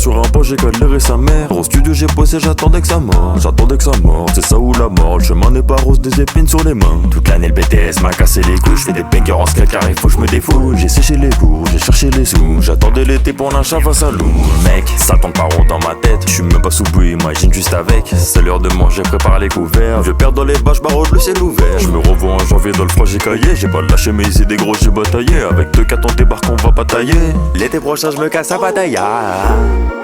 sur un banc, j'ai galéré sa mère. Au studio j'ai bossé, j'attendais que ça morde. C'est ça ou la mort, le chemin n'est pas rose, des épines sur les mains. Toute l'année le BTS m'a cassé les couilles. J'fais des bangers en skate car il faut que je me défoule. J'ai séché les cours, j'ai cherché les sous. J'attendais l'été pour l'achat face à l'eau. Mec, ça tombe pas rond dans ma tête. J'suis même pas sous bruit, imagine juste avec. C'est l'heure de manger, prépare les couverts. Je perds dans les bâches, barreau le ciel ouvert. J'me revois en janvier dans le froid, j'ai caillé. J'ai pas lâché mais ici des gros, j'ai bataillé. Avec 2-4 on débarque, on va batailler. L'été prochain j'me casse à Pattaya.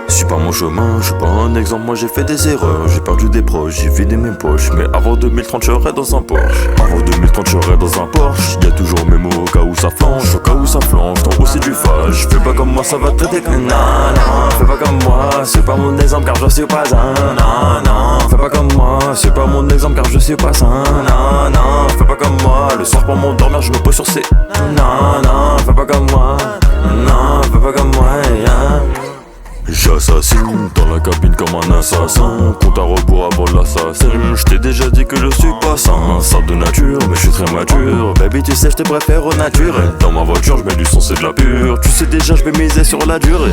Suis pas mon chemin, j'suis pas un exemple, moi j'ai fait des erreurs. J'ai perdu des proches, j'ai vidé mes poches. Mais avant 2030 j'serai dans un Porsche. Avant 2030 j'serai dans un Porsche. Y'a toujours mes mots au cas où ça flanche. Au cas où ça flanche, ton haut c'est du fâche. Fais pas comme moi, ça va te traiter comme non. Fais pas comme moi, c'est pas mon exemple car je suis pas un non. Fais pas comme moi, c'est pas mon exemple car je suis pas un non. Fais pas comme moi, le soir pour m'endormir je me pose sur ces non. Fais pas comme moi, non. Fais pas comme moi, yeah. J'assassine dans la cabine comme un assassin. Compte à rebours avant l'assassin. J't'ai déjà dit que je suis pas sain. Ça de nature, mais je suis très mature. Baby tu sais je te préfère au naturel. Dans ma voiture je mets du son, c'est de la pure. Tu sais déjà je vais miser sur la durée.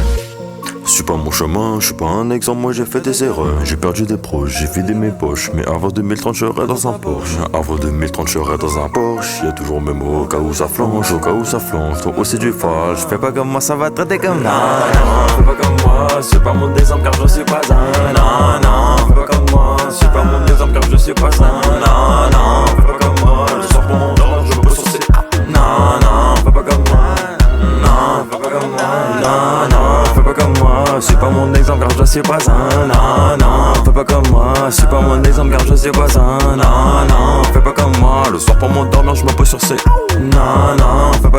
Suis pas mon chemin, je suis pas un exemple, moi j'ai fait des erreurs. J'ai perdu des proches, j'ai vidé mes poches. Mais avant 2030 j'serai dans un Porsche. Avant 2030 j'serai dans un Porsche. Y'a toujours mes mots au cas où ça flanche. Au cas où ça flanche, toi aussi du fâche. Fais pas comme moi, ça va te traiter comme non. Fais pas comme moi, c'est pas mon exemple car je suis pas un non. Fais pas comme moi, c'est pas mon exemple car je suis pas un non. Fais pas comme moi, le soir pour m'endormir je me pose sur ces non. Fais pas comme moi, non. Fais pas comme moi, non. Fais pas comme moi, c'est pas mon exemple car je suis pas un non. Fais pas comme moi, c'est pas mon exemple car je suis pas un non. Fais pas comme moi, le soir pour m'endormir je me pose sur ces non. Fais pas